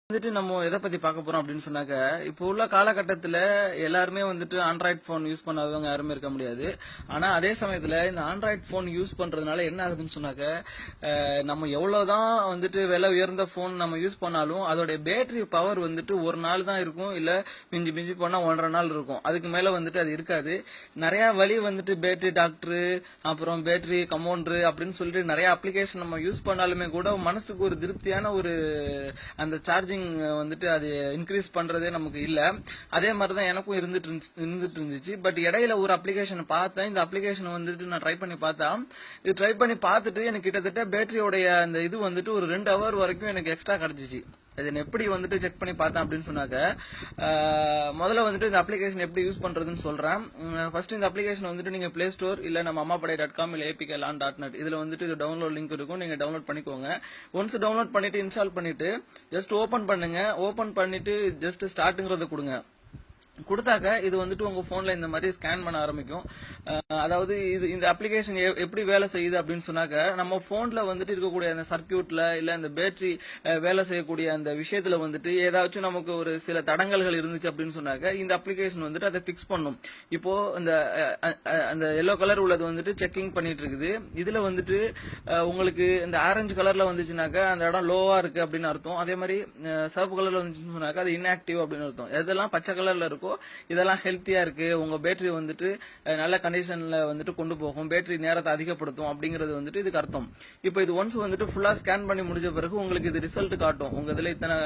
வந்துட்டு நம்ம எதை பத்தி பார்க்க போறோம் அப்படின்னு சொன்னாக்க, இப்போ உள்ள காலகட்டத்துல எல்லாருமே வந்துட்டு ஆண்ட்ராய்ட் போன் யூஸ் பண்ணாதவங்க யாருமே இருக்க முடியாது. ஆனா அதே சமயத்துல இந்த ஆண்ட்ராய்ட் போன் யூஸ் பண்றதுனால என்ன ஆகுதுன்னு சொன்னாக்க, நம்ம எவ்வளவுதான் வந்துட்டு விலை உயர்ந்த போன் நம்ம யூஸ் பண்ணாலும் அதோட பேட்டரி பவர் வந்துட்டு ஒரு நாள் தான் இருக்கும், இல்ல மிஞ்சி மிஞ்சி போனா 1.5 நாள் இருக்கும். அதுக்கு மேல வந்துட்டு அது இருக்காது. நிறைய வழி வந்துட்டு பேட்டரி டாக்டர், அப்புறம் பேட்டரி கம்பவுண்டர் அப்படின்னு சொல்லிட்டு நிறைய அப்ளிகேஷன் நம்ம யூஸ் பண்ணாலுமே கூட மனசுக்கு ஒரு திருப்தியான ஒரு அந்த சார்ஜிங் வந்துட்டு அது இன்க்ரீஸ் பண்றதே நமக்கு இல்ல. அதே மாதிரிதான் எனக்கும் இருந்துட்டு இருந்துச்சு. பட் இடையில ஒரு அப்ளிகேஷன் பார்த்தேன். இந்த அப்ளிகேஷன் வந்துட்டு நான் ட்ரை பண்ணி பார்த்தா, இது ட்ரை பண்ணி பார்த்துட்டு எனக்கு கிட்டத்தட்ட பேட்டரியோடைய அந்த இது வந்துட்டு ஒரு 2 ஹவர் வரைக்கும் எனக்கு எக்ஸ்ட்ரா கிடைச்சிச்சு. இது எப்படி வந்துட்டு செக் பண்ணி பார்த்தேன் அப்படின்னு சொன்னாக்க, முதல்ல வந்துட்டு இந்த அப்ளிகேஷன் எப்படி யூஸ் பண்றதுன்னு சொல்றேன். ஃபர்ஸ்ட் இந்த அப்ளிகேஷன் வந்துட்டு நீங்க பிளே ஸ்டோர் இல்ல நம்ம அம்மாபடை.com இல்ல apklan.net இதுல வந்துட்டு இது டவுன்லோட் லிங்க் இருக்கும், நீங்க டவுன்லோட் பண்ணிக்கோங்க. ஒன்ஸ் டவுன்லோட் பண்ணிட்டு இன்ஸ்டால் பண்ணிட்டு ஜஸ்ட் ஓபன் பண்ணுங்க. ஓபன் பண்ணிட்டு ஜஸ்ட் ஸ்டார்ட்ங்கறத கொடுங்க. கொடுத்தாக்க இது வந்துட்டு உங்க போன்ல இந்த மாதிரி ஸ்கேன் பண்ண ஆரம்பிக்கும். அதாவது இது இந்த அப்ளிகேஷன் எப்படி வேலை செய்யுது அப்படின்னு சொன்னாக்க, நம்ம போன்ல வந்துட்டு இருக்கக்கூடிய அந்த சர்க்கியூட்ல இல்ல இந்த பேட்டரி வேலை செய்யக்கூடிய அந்த விஷயத்துல வந்துட்டு ஏதாச்சும் நமக்கு ஒரு சில தடங்கல்கள் இருந்துச்சு அப்படின்னு சொன்னாக்க இந்த அப்ளிகேஷன் வந்துட்டு அதை பிக்ஸ் பண்ணும். இப்போ அந்த எல்லோ கலர் உள்ளது வந்துட்டு செக்கிங் பண்ணிட்டு இருக்குது. இதுல வந்துட்டு உங்களுக்கு இந்த ஆரஞ்சு கலர்ல வந்துச்சுனாக்க அந்த இடம் லோவா இருக்கு அப்படின்னு அர்த்தம். அதே மாதிரி சிவப்பு கலர்ல வந்துச்சுன்னு சொன்னாக்க அது இன்ஆக்டிவ் அப்படின்னு அர்த்தம். எதெல்லாம் பச்சை கலர்ல இருக்கும் இதெல்லாம் ஹெல்த்தியா இருக்கு, உங்க பேட்டரி வந்துட்டு நல்ல கண்டிஷன்ல வந்துட்டு கொண்டு போகும், பேட்டரி நேரத்தை அதிகப்படுத்தும் அப்படிங்கிறது வந்துட்டு இதுக்கு அர்த்தம். இப்போ இது ஒன்ஸ் வந்துட்டு ஃபுல்லா ஸ்கேன் பண்ணி முடிஞ்ச பிறகு உங்களுக்கு இது ரிசல்ட் காட்டும். உங்க இதுல இத்தனை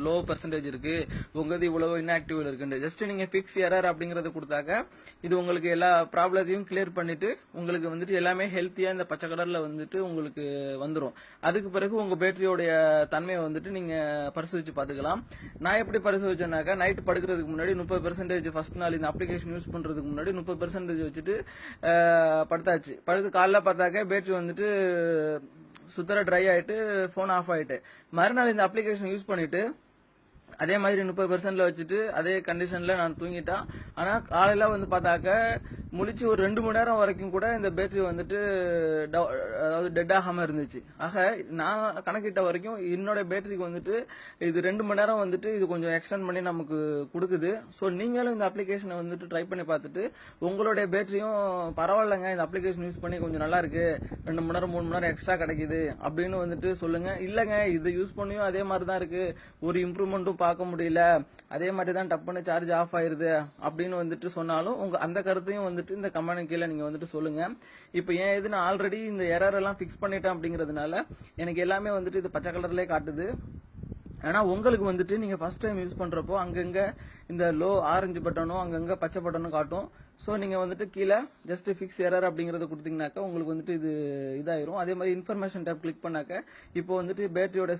லோ பெர்சன்டேஜ் இருக்கு, உங்க இது இவ்வளவு இன்ஆக்டிவ் இருக்கு. ஜஸ்ட் நீங்க பிக்ஸ் எரர் அப்படிங்கறது கொடுத்தாக்க இது உங்களுக்கு எல்லா ப்ராப்ளத்தையும் கிளியர் பண்ணிட்டு உங்களுக்கு வந்துட்டு எல்லாமே ஹெல்த்தியா இந்த பச்சை கலர்ல வந்துட்டு உங்களுக்கு வந்துடும். அதுக்கு பிறகு உங்க பேட்டரியோடைய தன்மையை வந்துட்டு நீங்க பரிசோதிச்சு பாத்துக்கலாம். நான் எப்படி பரிசோதிச்சேன்னாக்கா, நைட் படுக்கிறதுக்கு முன்னாடி 30% ஃபர்ஸ்ட் நாள் இந்த அப்ளிகேஷன் யூஸ் பண்றதுக்கு முன்னாடி 30% வச்சுட்டு படுத்தாச்சு. படுத்து காலைல பார்த்தாக்க பேட்டரி வந்துட்டு சுத்தர ட்ரை ஆயிட்டு போன் ஆஃப் ஆயிட்டு, மறுநாள் இந்த அப்ளிகேஷன் யூஸ் பண்ணிட்டு அதே மாதிரி 30%ல வச்சுட்டு அதே கண்டிஷன்ல நான் தூங்கிட்டேன். ஆனா காலையில வந்து பார்த்தாக்க முழிச்சு ஒரு 2 மணி நேரம் வரைக்கும் கூட இந்த பேட்டரி வந்துட்டு அதாவது டெட் ஆகாம இருந்துச்சு. ஆக நான் கணக்கிட்ட வரைக்கும் என்னோட பேட்டரிக்கு வந்துட்டு இது 2 மணி நேரம் வந்துட்டு இது கொஞ்சம் எக்ஸ்டெண்ட் பண்ணி நமக்கு கொடுக்குது. ஸோ நீங்களும் இந்த அப்ளிகேஷனை வந்துட்டு ட்ரை பண்ணி பார்த்துட்டு உங்களுடைய பேட்டரியும் பரவாயில்லைங்க, இந்த அப்ளிகேஷன் யூஸ் பண்ணி கொஞ்சம் நல்லா இருக்கு, 2 மணி நேரம் 3 மணி நேரம் எக்ஸ்ட்ரா கிடைக்குது அப்படின்னு வந்துட்டு சொல்லுங்க. இல்லங்க இது யூஸ் பண்ணியும் அதே மாதிரி தான் இருக்கு, ஒரு இம்ப்ரூவ்மெண்ட்டும் பார்க்க முடியல, அதே மாதிரி தான் டப்புன்னு சார்ஜ் ஆஃப் ஆயிருது அப்படின்னு வந்துட்டு சொன்னாலும் உங்க அந்த கருத்தையும் வந்துட்டு இந்த கமெண்ட் கீழே நீங்க வந்துட்டு சொல்லுங்க. இப்போ ஏன் இது நான் ஆல்ரெடி இந்த எரர் எல்லாம் பிக்ஸ் பண்ணிட்டேன் அப்படிங்கறதுனால எனக்கு எல்லாமே வந்துட்டு இது பச்சை கலர்லயே காட்டுது. ஆனா உங்களுக்கு வந்துட்டு நீங்க ஃபர்ஸ்ட் டைம் யூஸ் பண்றப்போ அங்கங்க இந்த லோ ஆரஞ்சு பட்டனும் அங்கங்க பச்சை பட்டனும் காட்டும். ஸோ நீங்க வந்துட்டு கீழே ஜஸ்ட் ஃபிக்ஸ் எரர் அப்படிங்கறத கொடுத்தீங்கன்னாக்கா உங்களுக்கு வந்துட்டு இது இதாயிரும். அதே மாதிரி இன்ஃபர்மேஷன் டேப் கிளிக் பண்ணாக்க இப்போ வந்துட்டு பேட்டரியோட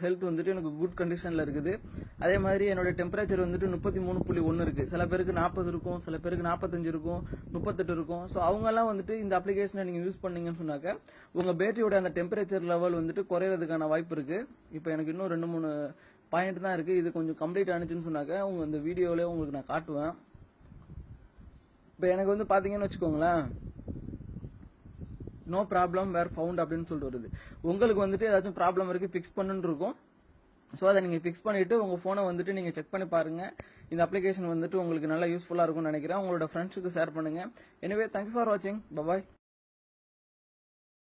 ஹெல்த் வந்துட்டு எனக்கு குட் கண்டிஷன்ல இருக்குது. அதே மாதிரி என்னோட டெம்பரேச்சர் வந்துட்டு 33.1 இருக்கு. சில பேருக்கு 40 இருக்கும், சில பேருக்கு 45 இருக்கும், 38 இருக்கும். ஸோ அவங்க எல்லாம் வந்துட்டு இந்த அப்ளிகேஷனை நீங்க யூஸ் பண்ணீங்கன்னு சொன்னாக்க உங்க பேட்டரியோட அந்த டெம்பரேச்சர் லெவல் வந்துட்டு குறையறதுக்கான வாய்ப்பு இருக்கு. இப்போ எனக்கு இன்னும் 2-3 பாயிண்ட் தான் இருக்கு. இது கொஞ்சம் கம்ப்ளீட் ஆனிச்சுன்னு சொன்னாக்க உங்க இந்த வீடியோல உங்களுக்கு நான் காட்டுவேன். இப்போ எனக்கு வந்து பாத்தீங்கன்னு வச்சுக்கோங்களேன், நோ ப்ராப்ளம் வேர் ஃபவுண்ட் அப்படின்னு சொல்லிட்டு வருது. உங்களுக்கு வந்துட்டு ஏதாச்சும் ப்ராப்ளம் இருக்கு பிக்ஸ் பண்ணுன்னு இருக்கும். ஸோ அதை நீங்க பிக்ஸ் பண்ணிட்டு உங்க போனை வந்துட்டு நீங்க செக் பண்ணி பாருங்க. இந்த அப்ளிகேஷன் வந்துட்டு உங்களுக்கு நல்லா யூஸ்ஃபுல்லா இருக்கும்னு நினைக்கிறேன். உங்களோட ஃப்ரெண்ட்ஸுக்கு ஷேர் பண்ணுங்க. எனிவே தேங்க்யூ ஃபார் வாட்சிங். பாய்.